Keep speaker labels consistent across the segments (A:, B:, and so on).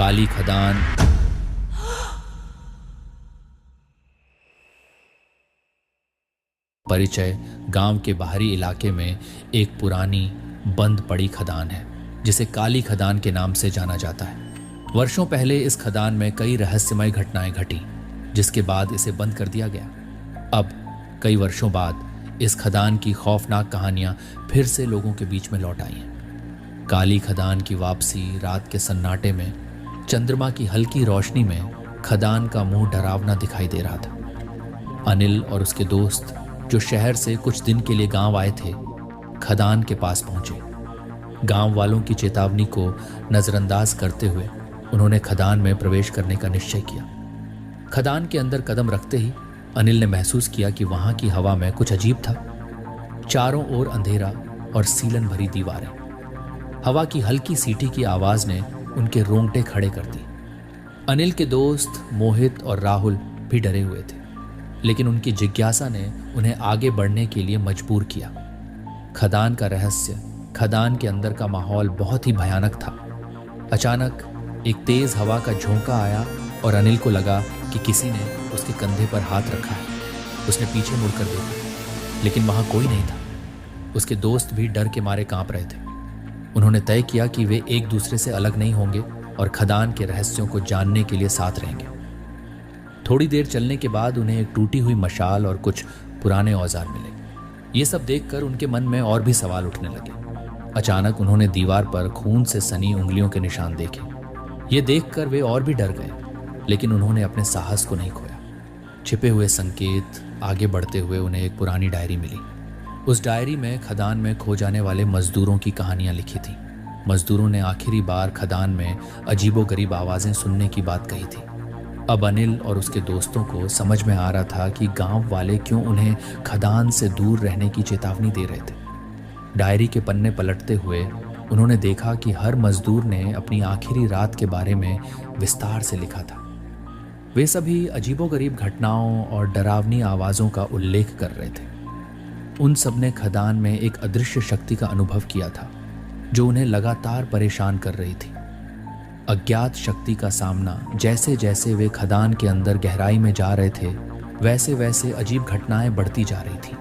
A: काली खदान। परिचय। गांव के बाहरी इलाके में एक पुरानी बंद पड़ी खदान है जिसे काली खदान के नाम से जाना जाता है। वर्षों पहले इस खदान में कई रहस्यमय घटनाएं घटी जिसके बाद इसे बंद कर दिया गया। अब कई वर्षों बाद इस खदान की खौफनाक कहानियां फिर से लोगों के बीच में लौट आई हैं। काली खदान की वापसी। रात के सन्नाटे में चंद्रमा की हल्की रोशनी में खदान का मुंह डरावना दिखाई दे रहा था। अनिल और उसके दोस्त जो शहर से कुछ दिन के लिए गांव आए थे, खदान के पास पहुंचे। गांव वालों की चेतावनी को नजरअंदाज करते हुए उन्होंने खदान में प्रवेश करने का निश्चय किया। खदान के अंदर कदम रखते ही अनिल ने महसूस किया कि वहां की हवा में कुछ अजीब था। चारों ओर अंधेरा और सीलन भरी दीवारें। हवा की हल्की सीटी की आवाज ने उनके रोंगटे खड़े कर दी। अनिल के दोस्त मोहित और राहुल भी डरे हुए थे, लेकिन उनकी जिज्ञासा ने उन्हें आगे बढ़ने के लिए मजबूर किया। खदान का रहस्य। खदान के अंदर का माहौल बहुत ही भयानक था। अचानक एक तेज हवा का झोंका आया और अनिल को लगा कि किसी ने उसके कंधे पर हाथ रखा है। उसने पीछे मुड़कर देखा, लेकिन वहां कोई नहीं था। उसके दोस्त भी डर के मारे कांप रहे थे। उन्होंने तय किया कि वे एक दूसरे से अलग नहीं होंगे और खदान के रहस्यों को जानने के लिए साथ रहेंगे। थोड़ी देर चलने के बाद उन्हें एक टूटी हुई मशाल और कुछ पुराने औजार मिले। ये सब देखकर उनके मन में और भी सवाल उठने लगे। अचानक उन्होंने दीवार पर खून से सनी उंगलियों के निशान देखे। ये देखकर वे और भी डर गए, लेकिन उन्होंने अपने साहस को नहीं खोया। छिपे हुए संकेत। आगे बढ़ते हुए उन्हें एक पुरानी डायरी मिली। उस डायरी में खदान में खो जाने वाले मजदूरों की कहानियां लिखी थी। मजदूरों ने आखिरी बार खदान में अजीबोगरीब आवाजें सुनने की बात कही थी। अब अनिल और उसके दोस्तों को समझ में आ रहा था कि गांव वाले क्यों उन्हें खदान से दूर रहने की चेतावनी दे रहे थे। डायरी के पन्ने पलटते हुए उन्होंने देखा कि हर मजदूर ने अपनी आखिरी रात के बारे में विस्तार से लिखा था। वे सभी अजीबोगरीब घटनाओं और डरावनी आवाज़ों का उल्लेख कर रहे थे। उन सब ने खदान में एक अदृश्य शक्ति का अनुभव किया था जो उन्हें लगातार परेशान कर रही थी। अज्ञात शक्ति का सामना। जैसे जैसे वे खदान के अंदर गहराई में जा रहे थे, वैसे वैसे अजीब घटनाएं बढ़ती जा रही थी।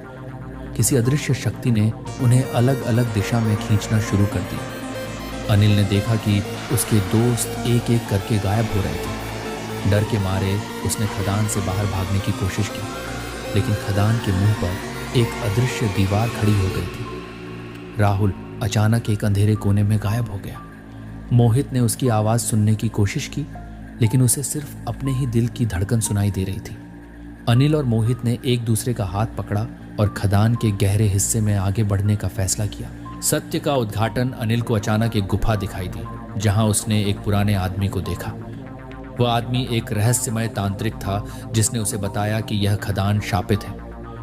A: किसी अदृश्य शक्ति ने उन्हें अलग अलग दिशा में खींचना शुरू कर दिया। अनिल ने देखा कि उसके दोस्त एक एक करके गायब हो रहे थे। डर के मारे उसने खदान से बाहर भागने की कोशिश की, लेकिन खदान के मुंह पर एक अदृश्य दीवार खड़ी हो गई थी। राहुल अचानक एक अंधेरे कोने में गायब हो गया। मोहित ने उसकी आवाज सुनने की कोशिश की, लेकिन उसे सिर्फ अपने ही दिल की धड़कन सुनाई दे रही थी। अनिल और मोहित ने एक दूसरे का हाथ पकड़ा और खदान के गहरे हिस्से में आगे बढ़ने का फैसला किया। सत्य का उद्घाटन। अनिल को अचानक एक गुफा दिखाई दी जहां उसने एक पुराने आदमी को देखा। वह आदमी एक रहस्यमय तांत्रिक था जिसने उसे बताया कि यह खदान शापित है।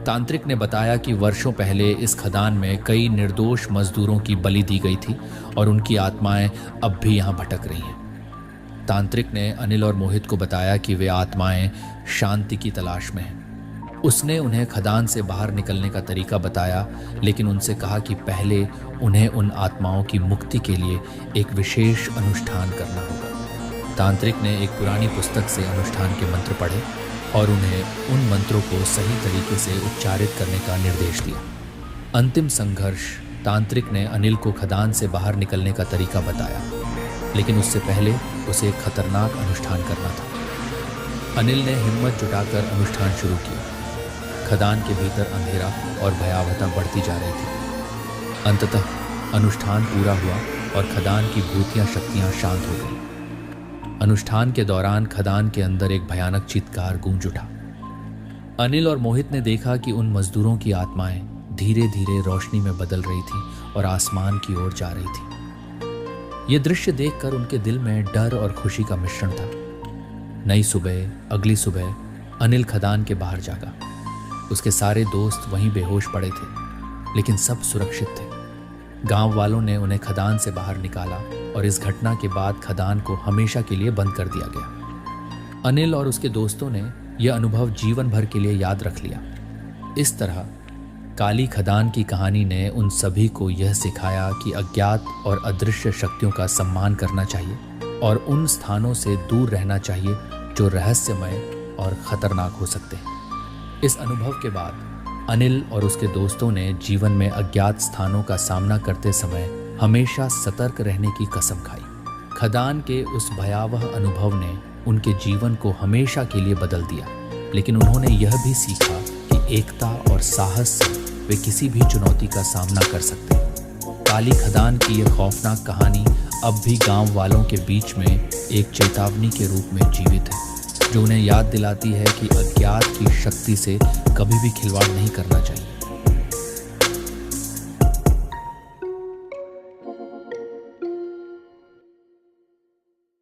A: तांत्रिक ने बताया कि वर्षों पहले इस खदान में कई निर्दोष मजदूरों की बलि दी गई थी और उनकी आत्माएं अब भी यहां भटक रही हैं। तांत्रिक ने अनिल और मोहित को बताया कि वे आत्माएं शांति की तलाश में हैं। उसने उन्हें खदान से बाहर निकलने का तरीका बताया, लेकिन उनसे कहा कि पहले उन्हें उन आत्माओं की मुक्ति के लिए एक विशेष अनुष्ठान करना होगा। तांत्रिक ने एक पुरानी पुस्तक से अनुष्ठान के मंत्र पढ़े और उन्हें उन मंत्रों को सही तरीके से उच्चारित करने का निर्देश दिया। अंतिम संघर्ष। तांत्रिक ने अनिल को खदान से बाहर निकलने का तरीका बताया, लेकिन उससे पहले उसे एक खतरनाक अनुष्ठान करना था। अनिल ने हिम्मत जुटाकर अनुष्ठान शुरू किया। खदान के भीतर अंधेरा और भयावहता बढ़ती जा रही थी। अंततः अनुष्ठान पूरा हुआ और खदान की भूतिया शक्तियां शांत हो गई। अनुष्ठान के दौरान खदान के अंदर एक भयानक चीत्कार गूंज उठा। अनिल और मोहित ने देखा कि उन मजदूरों की आत्माएं धीरे धीरे रोशनी में बदल रही थी और आसमान की ओर जा रही थी। यह दृश्य देखकर उनके दिल में डर और खुशी का मिश्रण था। नई सुबह। अगली सुबह अनिल खदान के बाहर जागा। उसके सारे दोस्त वहीं बेहोश पड़े थे, लेकिन सब सुरक्षित थे। गांव वालों ने उन्हें खदान से बाहर निकाला और इस घटना के बाद खदान को हमेशा के लिए बंद कर दिया गया। अनिल और उसके दोस्तों ने यह अनुभव जीवन भर के लिए याद रख लिया। इस तरह काली खदान की कहानी ने उन सभी को यह सिखाया कि अज्ञात और अदृश्य शक्तियों का सम्मान करना चाहिए और उन स्थानों से दूर रहना चाहिए जो रहस्यमय और खतरनाक हो सकते हैं। इस अनुभव के बाद अनिल और उसके दोस्तों ने जीवन में अज्ञात स्थानों का सामना करते समय हमेशा सतर्क रहने की कसम खाई। खदान के उस भयावह अनुभव ने उनके जीवन को हमेशा के लिए बदल दिया, लेकिन उन्होंने यह भी सीखा कि एकता और साहस से वे किसी भी चुनौती का सामना कर सकते हैं। काली खदान की यह खौफनाक कहानी अब भी गांव वालों के बीच में एक चेतावनी के रूप में जीवित है, जो उन्हें याद दिलाती है कि अज्ञात की शक्ति से कभी भी खिलवाड़ नहीं करना चाहिए।